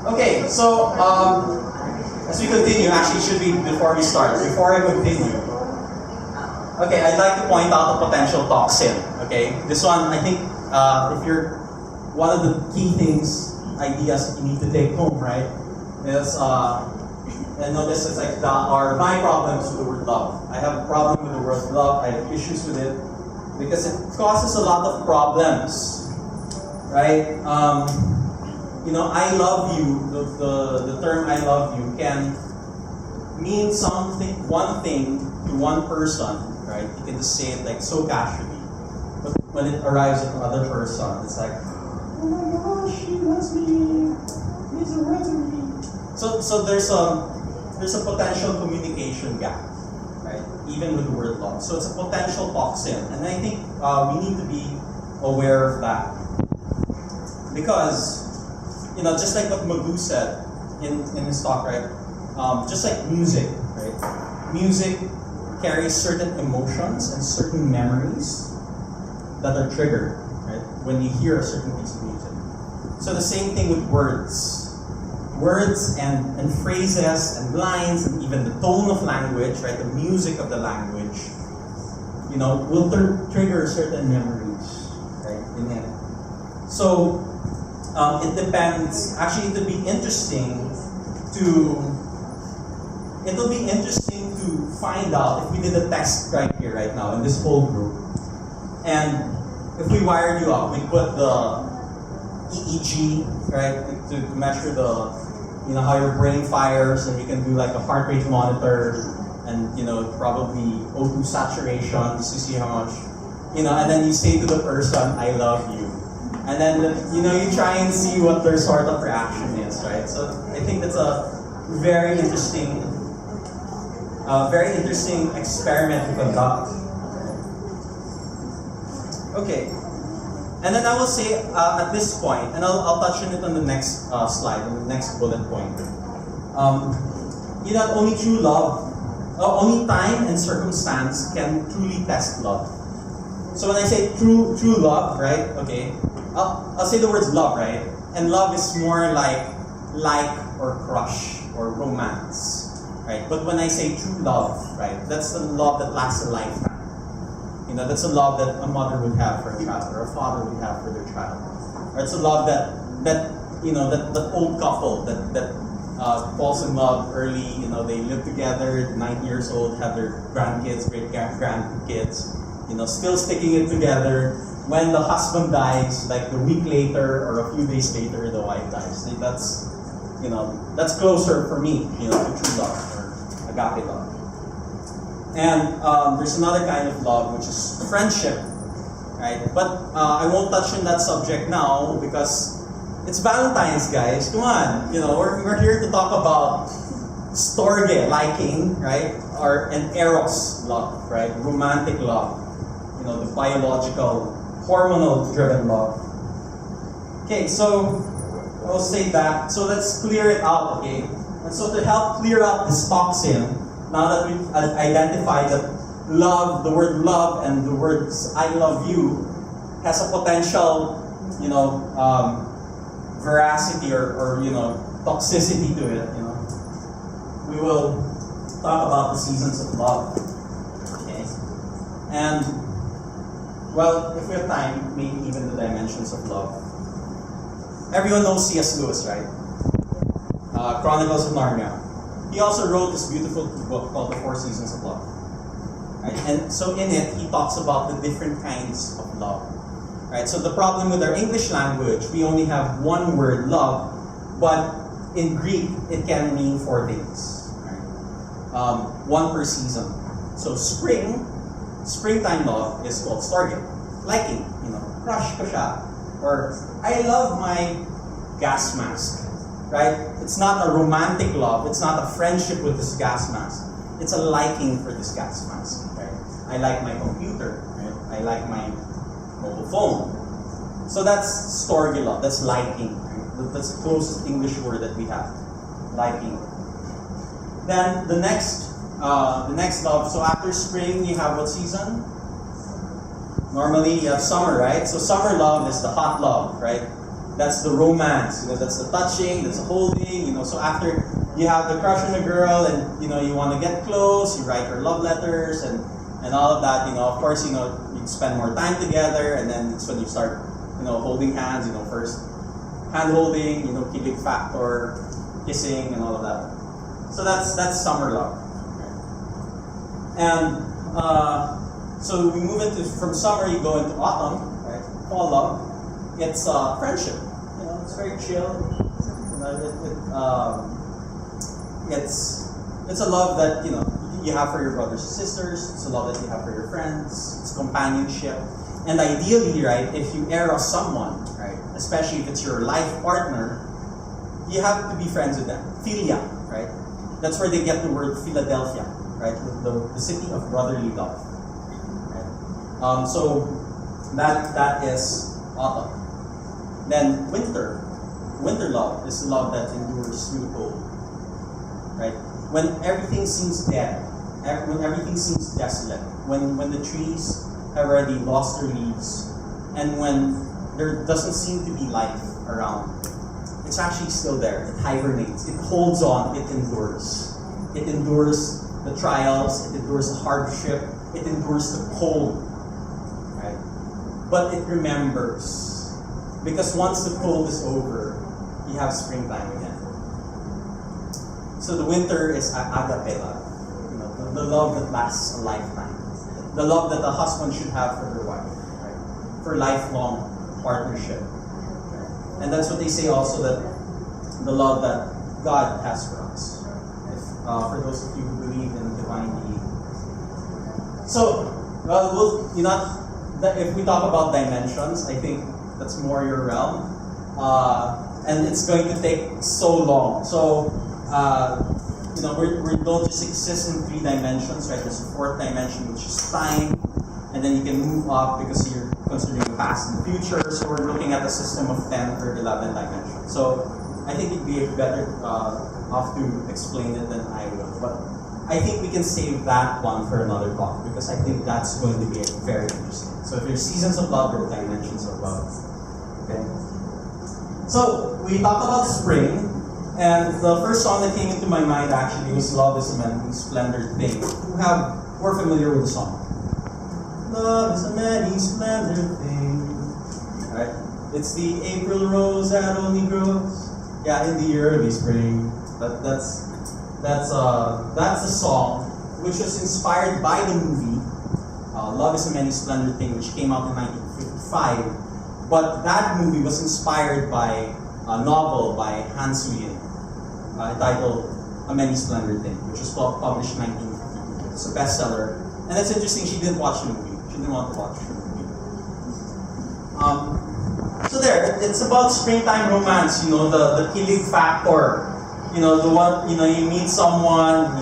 Okay, so as we continue, actually it should be before we start, before I continue. Okay, I'd like to point out a potential toxin. Okay, this one I think if you're one of the key things, ideas that you need to take home, right, is and notice it's like are my problems with the word love. I have a problem with the word love. I have issues with it because it causes a lot of problems, right? You know, I love you, the term I love you can mean something, one thing to one person, right? You can just say it like so casually. But when it arrives at another person, it's like, oh my gosh, he loves me, he's a right to me. So there's a potential communication gap, right? Even with the word love. So it's a potential toxin. And I think we need to be aware of that. Because you know, just like what Magoo said in his talk, right? Just like music, right? Music carries certain emotions and certain memories that are triggered, right? When you hear a certain piece of music. So the same thing with words. Words and phrases and lines and even the tone of language, right? The music of the language, you know, will trigger certain memories, right? In it. So it depends. Actually, it'll be interesting to find out if we did a test right here, right now, in this whole group, and if we wired you up, we put the EEG, right, to measure the, you know, how your brain fires, and we can do like a heart rate monitor, and you know, probably O2 saturation just to see how much, you know, and then you say to the person, "I love you." And then, you know, you try and see what their sort of reaction is, right? So I think that's a very interesting experiment to conduct. Okay. And then I will say at this point, and I'll touch on it on the next slide, on the next bullet point. You know, only true love, only time and circumstance can truly test love. So when I say true love, right? Okay. I'll say the words love, right? And love is more like or crush or romance, right? But when I say true love, right, that's the love that lasts a lifetime. You know, that's a love that a mother would have for a child, or a father would have for their child. Or it's a love that you know, that old couple that falls in love early. You know, they live together, 90 years old, have their grandkids, great grandkids. You know, still sticking it together. When the husband dies, like a week later or a few days later, the wife dies. That's, you know, that's closer for me, you know, to true love or agape love. And there's another kind of love, which is friendship, right? But I won't touch on that subject now because it's Valentine's, guys. Come on, you know, we're here to talk about storge, liking, right? And eros love, right? Romantic love. You know, the biological, hormonal-driven love. Okay, so I'll say that. So let's clear it out, okay? And so to help clear out this toxin, now that we've identified that love, the word love and the words I love you has a potential, you know, veracity or you know, toxicity to it, you know, we will talk about the seasons of love. Okay? And well, if we have time, maybe even the dimensions of love. Everyone knows C.S. Lewis, right? Chronicles of Narnia. He also wrote this beautiful book called The Four Seasons of Love. Right? And so in it, he talks about the different kinds of love. Right? So the problem with our English language, we only have one word, love, but in Greek, it can mean four things. Right? One per season. So springtime love is called storge. Liking, you know, crush ko siya. Or, I love my gas mask, right? It's not a romantic love. It's not a friendship with this gas mask. It's a liking for this gas mask, right? I like my computer, right? I like my mobile phone. So that's storge love. That's liking. Right? That's the closest English word that we have. Liking. Then the next love. So after spring, you have what season? Normally you have summer, right? So summer love is the hot love, right? That's the romance, that's the touching, that's the holding, So after you have the crush on a girl and, you want to get close, you write her love letters and all of that, of course, you spend more time together, and then it's when you start, holding hands, first hand holding, kilig factor, kissing and all of that. So that's summer love. And so we move from summer, you go into autumn, right? Fall love. It's friendship. It's very chill. It's a love that you have for your brothers and sisters. It's a love that you have for your friends. It's companionship. And ideally, right, if you eros someone, right, especially if it's your life partner, you have to be friends with them. Philia, right? That's where they get the word Philadelphia, right? The city of brotherly love. Right? So that is autumn. Then winter. Winter love is love that endures through the cold. Right? When everything seems dead, when everything seems desolate, when the trees have already lost their leaves, and when there doesn't seem to be life around, it's actually still there. It hibernates. It holds on. It endures. It endures the trials. It endures the hardship. It endures the cold. Right? But it remembers. Because once the cold is over, you have springtime again. So the winter is agape love. The love that lasts a lifetime. The love that a husband should have for their wife. Right? For lifelong partnership. Right? And that's what they say also, that the love that God has for us. For those of you who believe in divine being. So, if we talk about dimensions, I think that's more your realm. And it's going to take so long. So, we don't just exist in 3 dimensions, right? There's a 4th dimension, which is time. And then you can move up because you're considering the past and the future. So we're looking at a system of 10 or 11 dimensions. So I think it'd be better off to explain it than I will. But I think we can save that one for another talk, because I think that's going to be very interesting. So if there's seasons of love, or dimensions of love. Okay? So we talked about spring, and the first song that came into my mind actually was "Love Is a Many Splendid Thing." Who are familiar with the song? Love is a many splendid thing. Right? It's the April rose that only grows, in the early spring. That's a song which was inspired by the movie "Love Is a Many Splendid Thing," which came out in 1955. But that movie was inspired by a novel by Hans Suyin, titled "A Many Splendid Thing," which was published in 1952. It's a bestseller, and it's interesting. She didn't watch the movie. She didn't want to watch the movie. So it's about springtime romance. The kilig factor. The one. You meet someone,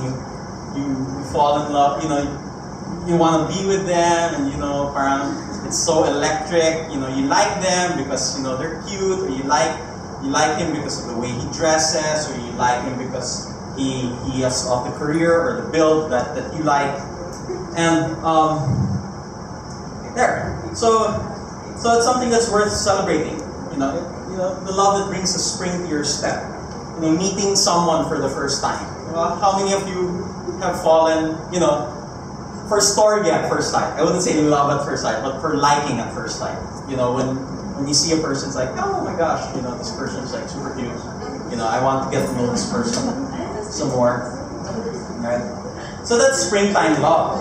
you fall in love. You want to be with them, and parang it's so electric. You like them because they're cute, or you like him because of the way he dresses, or you like him because he has of the career or the build that you like. And so it's something that's worth celebrating. The love that brings a spring to your step. Meeting someone for the first time. How many of you have fallen, for storge at first sight? I wouldn't say love at first sight, but for liking at first sight. When you see a person, it's like, oh my gosh, this person is like super cute. I want to get to know this person some more. Right? So that's springtime love.